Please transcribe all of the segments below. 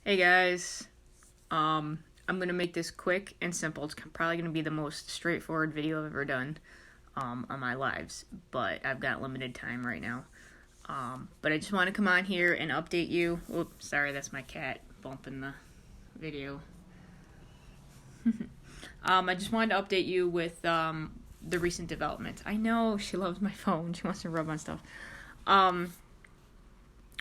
Hey guys, I'm gonna make this quick and simple. It's probably gonna be the most straightforward video I've ever done, on my lives, but I've got limited time right now. But I just want to come on here and update you. Oops, sorry, that's my cat bumping the video. I just wanted to update you with, the recent developments. I know, she loves my phone. She wants to rub on stuff.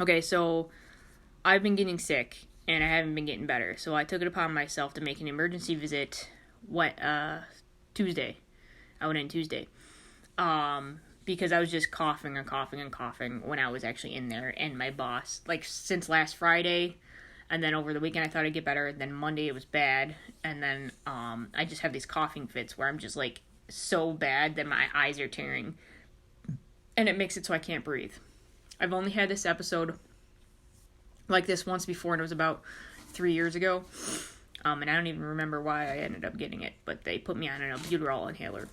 Okay, so I've been getting sick, and I haven't been getting better. So I took it upon myself to make an emergency visit Tuesday. I went in Tuesday. Because I was just coughing and coughing and coughing when I was actually in there. And my boss, since last Friday, and then over the weekend I thought I'd get better. And then Monday it was bad. And then I just have these coughing fits where I'm just, so bad that my eyes are tearing. And it makes it so I can't breathe. I've only had this episode like this once before, and it was about 3 years ago. And I don't even remember why I ended up getting it, but they put me on an albuterol inhaler.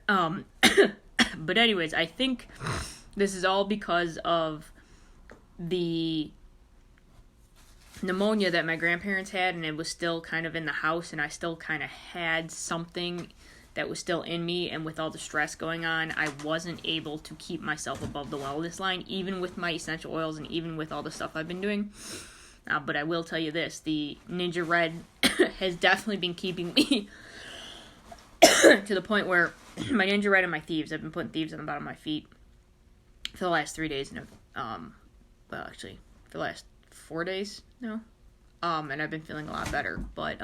But anyways, I think this is all because of the pneumonia that my grandparents had, and it was still kind of in the house, and I still kind of had something that was still in me, and with all the stress going on, I wasn't able to keep myself above the wellness line, even with my essential oils and even with all the stuff I've been doing. But I will tell you this, the Ninja Red has definitely been keeping me to the point where my Ninja Red and my Thieves, I've been putting Thieves on the bottom of my feet for the last 3 days, and for the last 4 days now, and I've been feeling a lot better, but,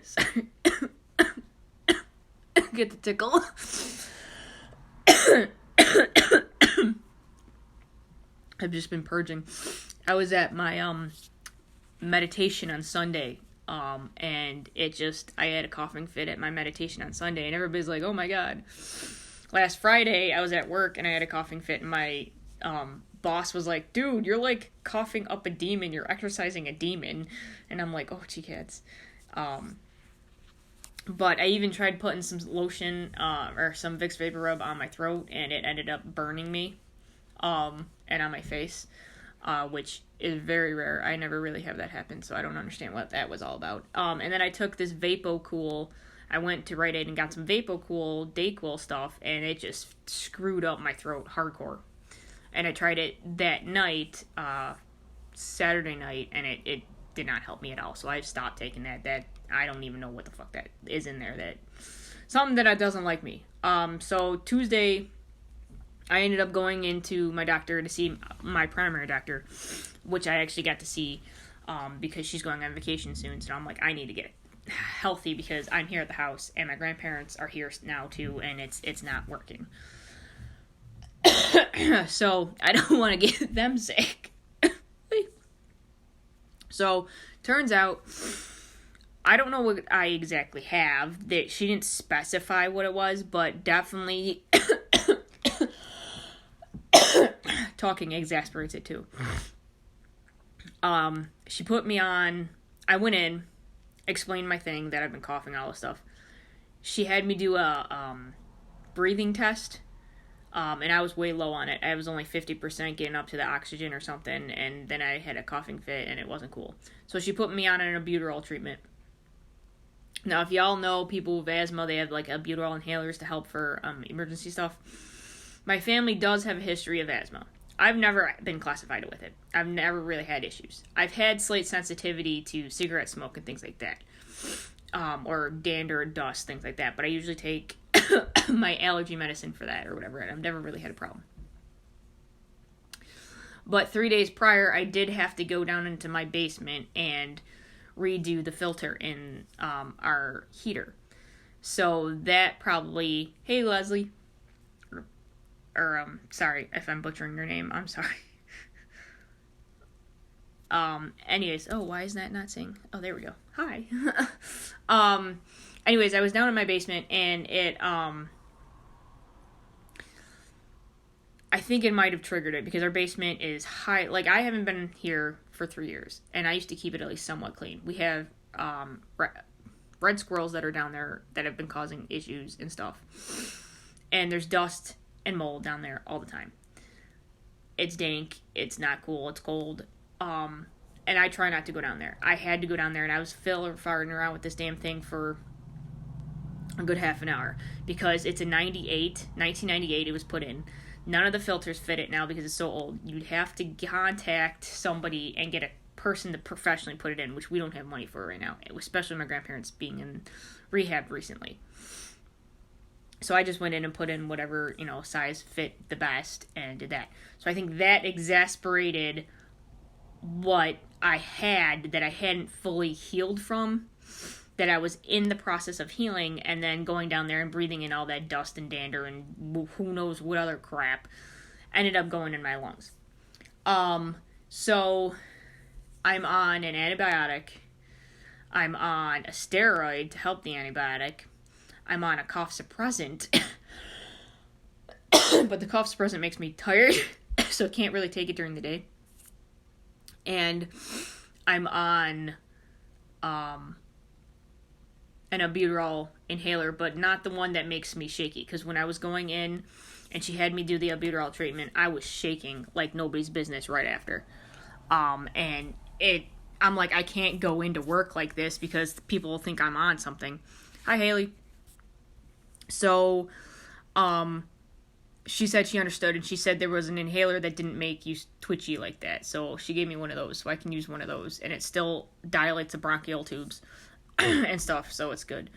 sorry, get the tickle. I've just been purging. I was at my, meditation on Sunday, and I had a coughing fit at my meditation on Sunday, and everybody's like, oh my god. Last Friday, I was at work, and I had a coughing fit, and my, boss was like, dude, you're, coughing up a demon, you're exercising a demon, and I'm like, oh, gee, cats. But I even tried putting some lotion, or some Vicks Vapor Rub on my throat, and it ended up burning me, and on my face, which is very rare. I never really have that happen, so I don't understand what that was all about. And then I took this VapoCool. I went to Rite Aid and got some VapoCool, Dayquil stuff, and it just screwed up my throat hardcore. And I tried it that night, Saturday night, and it did not help me at all. So I stopped taking that. That, I don't even know what the fuck that is in there. That something that doesn't like me. So Tuesday, I ended up going into my doctor to see my primary doctor, which I actually got to see, because she's going on vacation soon. So I'm like, I need to get healthy because I'm here at the house and my grandparents are here now too, and it's not working. So I don't want to get them sick. So turns out, I don't know what I exactly have. That she didn't specify what it was, but definitely talking exasperates it too. She put me on. I went in, explained my thing that I've been coughing, all this stuff. She had me do a breathing test. And I was way low on it. I was only 50% getting up to the oxygen or something, and then I had a coughing fit, and it wasn't cool. So she put me on an albuterol treatment. Now, if y'all know people with asthma, they have, albuterol inhalers to help for emergency stuff. My family does have a history of asthma. I've never been classified with it. I've never really had issues. I've had slight sensitivity to cigarette smoke and things like that. Or dander, dust, things like that. But I usually take my allergy medicine for that or whatever, and I've never really had a problem. But 3 days prior, I did have to go down into my basement and redo the filter in our heater. So that probably... Hey, Leslie. Sorry if I'm butchering your name. I'm sorry. Anyways, why is that not saying? Oh, there we go. Hi. Anyways, I was down in my basement, and it, I think it might have triggered it, because our basement is high. I haven't been here for 3 years, and I used to keep it at least somewhat clean. We have, red squirrels that are down there that have been causing issues and stuff. And there's dust and mold down there all the time. It's dank. It's not cool. It's cold. And I try not to go down there. I had to go down there, and I was farting around with this damn thing for a good half an hour because it's a 1998 it was put in. None of the filters fit it now because it's so old. You'd have to contact somebody and get a person to professionally put it in, which we don't have money for right now, especially my grandparents being in rehab recently. So I just went in and put in whatever, size fit the best and did that. So I think that exasperated what I had that I hadn't fully healed from, that I was in the process of healing, and then going down there and breathing in all that dust and dander and who knows what other crap ended up going in my lungs. So I'm on an antibiotic. I'm on a steroid to help the antibiotic. I'm on a cough suppressant. But the cough suppressant makes me tired, so I can't really take it during the day. And I'm on an albuterol inhaler, but not the one that makes me shaky. Because when I was going in and she had me do the albuterol treatment, I was shaking like nobody's business right after. And I'm like, I can't go into work like this because people will think I'm on something. Hi, Haley. So, she said she understood, and she said there was an inhaler that didn't make you twitchy like that. So she gave me one of those, so I can use one of those, and it still dilates the bronchial tubes and stuff, so it's good.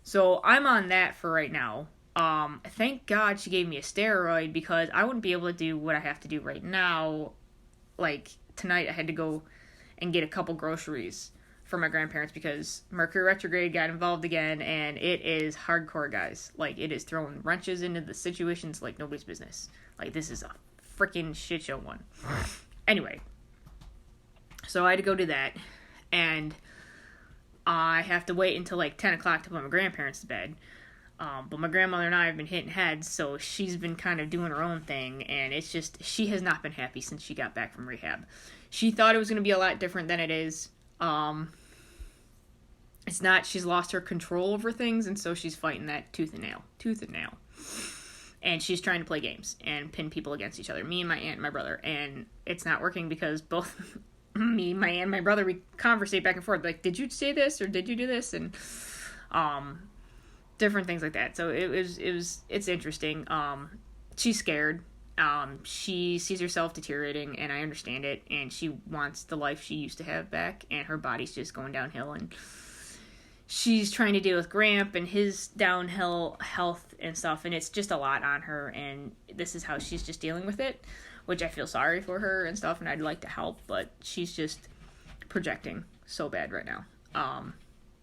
So I'm on that for right now. Thank God she gave me a steroid because I wouldn't be able to do what I have to do right now. Like tonight I had to go and get a couple groceries for my grandparents because Mercury retrograde got involved again, and it is hardcore, guys. Like, it is throwing wrenches into the situations like nobody's business. Like, this is a freaking shit show one. Anyway, so I had to go do that, and I have to wait until like 10 o'clock to put my grandparents to bed. But my grandmother and I have been hitting heads, so she's been kind of doing her own thing, and it's just, she has not been happy since she got back from rehab. She thought it was going to be a lot different than it is. It's not. She's lost her control over things, and so she's fighting that tooth and nail. And she's trying to play games and pin people against each other, me and my aunt and my brother, and it's not working because both me, my aunt, and my brother, we conversate back and forth, like, did you say this, or did you do this, and, different things like that. So it's interesting. She's scared. She sees herself deteriorating, and I understand it, and she wants the life she used to have back, and her body's just going downhill, and she's trying to deal with Gramp and his downhill health and stuff, and it's just a lot on her, and this is how she's just dealing with it, which I feel sorry for her and stuff, and I'd like to help, but she's just projecting so bad right now.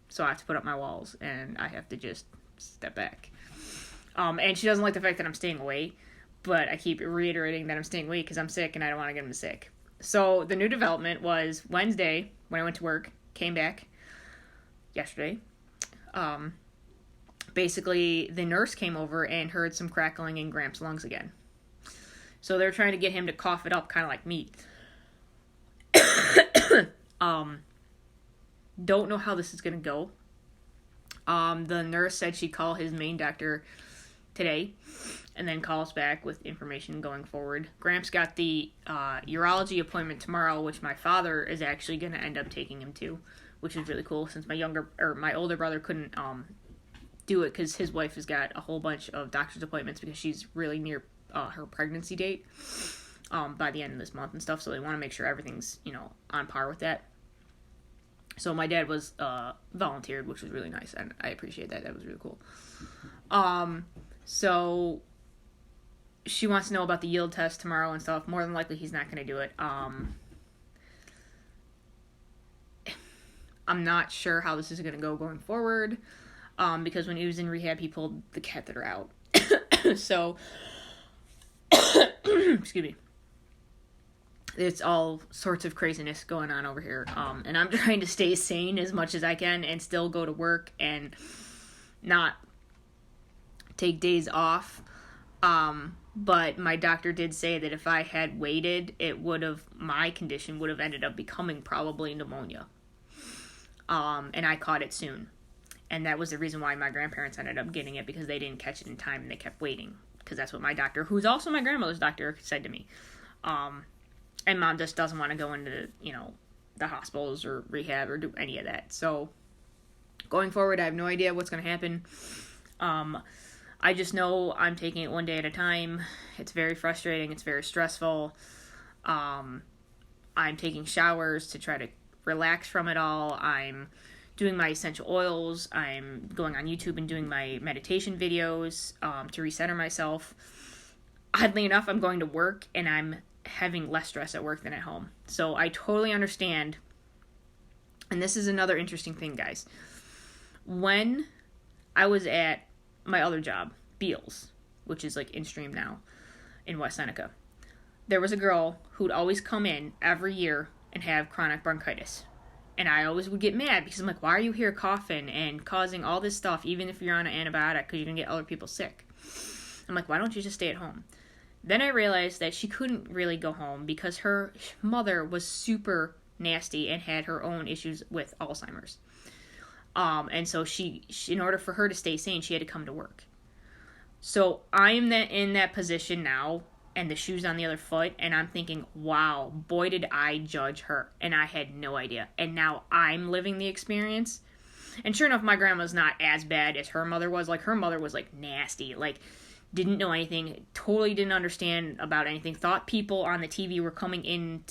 So I have to put up my walls, and I have to just step back. And she doesn't like the fact that I'm staying away, but I keep reiterating that I'm staying away because I'm sick, and I don't want to get him sick. So the new development was Wednesday, when I went to work, came back yesterday. Basically, the nurse came over and heard some crackling in Gramps' lungs again. So they're trying to get him to cough it up, kind of like me. Don't know how this is going to go. The nurse said she'd call his main doctor today and then call us back with information going forward. Gramps got the urology appointment tomorrow, which my father is actually going to end up taking him to, which is really cool since my older brother couldn't do it because his wife has got a whole bunch of doctor's appointments because she's really near her pregnancy date by the end of this month and stuff, so they want to make sure everything's, on par with that. So my dad was volunteered, which was really nice, and I appreciate that. That was really cool. So she wants to know about the yield test tomorrow and stuff. More than likely, he's not going to do it. I'm not sure how this is going to go going forward, because when he was in rehab, he pulled the catheter out. So, excuse me. It's all sorts of craziness going on over here. And I'm trying to stay sane as much as I can and still go to work and not take days off. But my doctor did say that if I had waited, my condition would have ended up becoming probably pneumonia. And I caught it soon. And that was the reason why my grandparents ended up getting it, because they didn't catch it in time and they kept waiting. Because that's what my doctor, who's also my grandmother's doctor, said to me. And mom just doesn't want to go into, the hospitals or rehab or do any of that. So going forward, I have no idea what's going to happen. I just know I'm taking it one day at a time. It's very frustrating. It's very stressful. I'm taking showers to try to relax from it all. I'm doing my essential oils. I'm going on YouTube and doing my meditation videos to recenter myself. Oddly enough, I'm going to work and I'm having less stress at work than at home. So I totally understand. And this is another interesting thing, guys. When I was at my other job, Beals, which is like in Stream now in West Seneca, there was a girl who'd always come in every year and have chronic bronchitis. And I always would get mad because I'm like, why are you here coughing and causing all this stuff, even if you're on an antibiotic, because you're going to get other people sick? I'm like, why don't you just stay at home? Then I realized that she couldn't really go home because her mother was super nasty and had her own issues with Alzheimer's. And so she, in order for her to stay sane, she had to come to work. So I'm in that position now, and the shoe's on the other foot, and I'm thinking, wow, boy, did I judge her. And I had no idea. And now I'm living the experience. And sure enough, my grandma's not as bad as her mother was. Like, her mother was, like, nasty. Like, didn't know anything, totally didn't understand about anything, thought people on the TV were coming in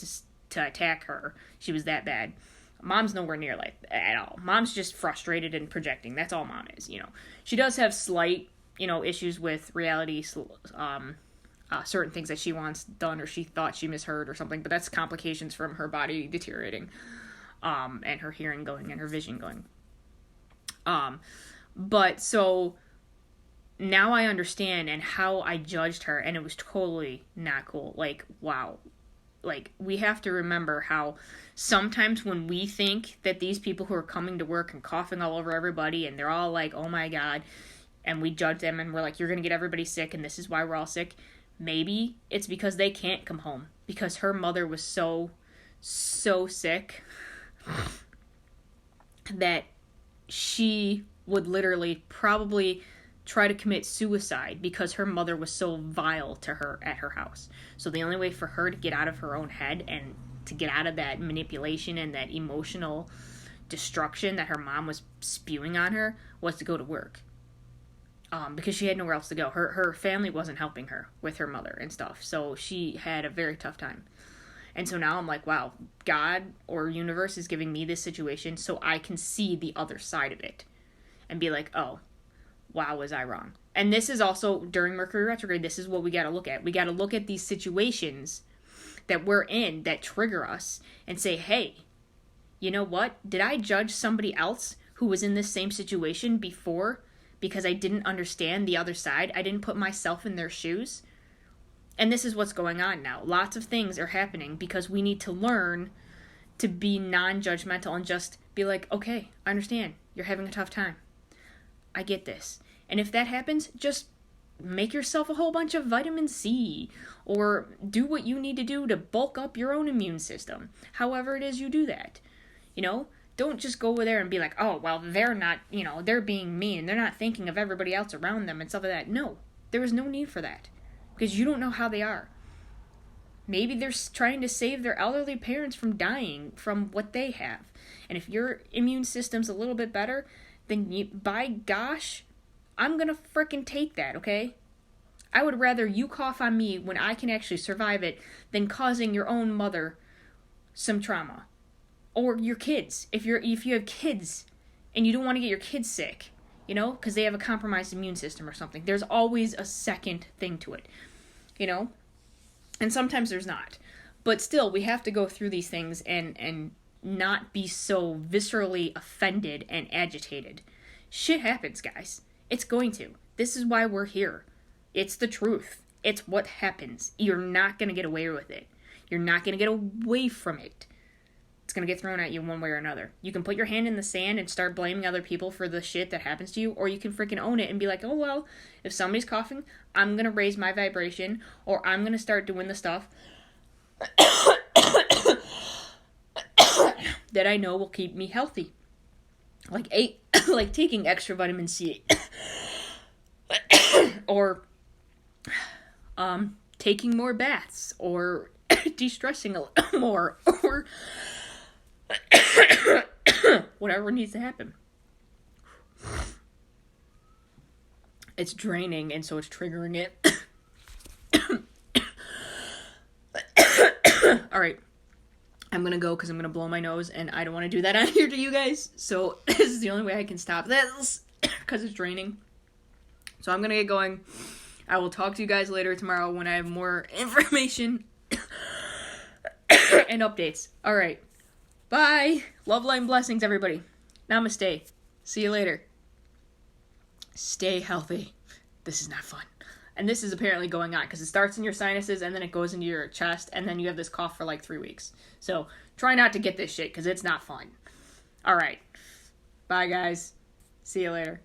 to attack her. She was that bad. Mom's nowhere near like that at all. Mom's just frustrated and projecting. That's all mom is, She does have slight, issues with reality, certain things that she wants done or she thought she misheard or something, but that's complications from her body deteriorating, and her hearing going and her vision going. But so now I understand and how I judged her, and it was totally not cool. Like, wow. Like, we have to remember how sometimes when we think that these people who are coming to work and coughing all over everybody and they're all like, oh my God, and we judge them and we're like, you're going to get everybody sick and this is why we're all sick. Maybe it's because they can't come home because her mother was so sick that she would literally probably try to commit suicide because her mother was so vile to her at her house. So the only way for her to get out of her own head and to get out of that manipulation and that emotional destruction that her mom was spewing on her was to go to work. Because she had nowhere else to go. Her family wasn't helping her with her mother and stuff. So she had a very tough time. And so now I'm like, wow, God or universe is giving me this situation so I can see the other side of it. And be like, oh, wow, was I wrong? And this is also, during Mercury retrograde, this is what we got to look at. We got to look at these situations that we're in that trigger us and say, hey, you know what? Did I judge somebody else who was in this same situation before because I didn't understand the other side? I didn't put myself in their shoes? And this is what's going on now. Lots of things are happening because we need to learn to be non-judgmental and just be like, okay, I understand. You're having a tough time. I get this. And if that happens, just make yourself a whole bunch of vitamin C or do what you need to do to bulk up your own immune system. However it is you do that. Don't just go over there and be like, oh, well, they're not, they're being mean. They're not thinking of everybody else around them and stuff like that. No, there is no need for that because you don't know how they are. Maybe they're trying to save their elderly parents from dying from what they have. And if your immune system's a little bit better, then by gosh, I'm gonna frickin' take that, okay? I would rather you cough on me when I can actually survive it than causing your own mother some trauma. Or your kids. If you have kids and you don't want to get your kids sick, because they have a compromised immune system or something. There's always a second thing to it, And sometimes there's not. But still, we have to go through these things and not be so viscerally offended and agitated. Shit happens, guys. It's going to. This is why we're here. It's the truth. It's what happens. You're not going to get away with it. You're not going to get away from it. It's going to get thrown at you one way or another. You can put your hand in the sand and start blaming other people for the shit that happens to you, or you can freaking own it and be like, oh, well, if somebody's coughing, I'm going to raise my vibration, or I'm going to start doing the stuff that I know will keep me healthy. Like taking extra vitamin C. Or taking more baths. Or de-stressing a little more, or whatever needs to happen. It's draining, and so it's triggering it. Alright. I'm gonna go because I'm gonna blow my nose, and I don't want to do that on here to you guys. So this is the only way I can stop this, because it's draining. So I'm gonna get going. I will talk to you guys later tomorrow when I have more information and updates. Alright. Bye. Love, light, and blessings, everybody. Namaste. See you later. Stay healthy. This is not fun. And this is apparently going on because it starts in your sinuses and then it goes into your chest and then you have this cough for like 3 weeks. So try not to get this shit because it's not fun. Alright. Bye, guys. See you later.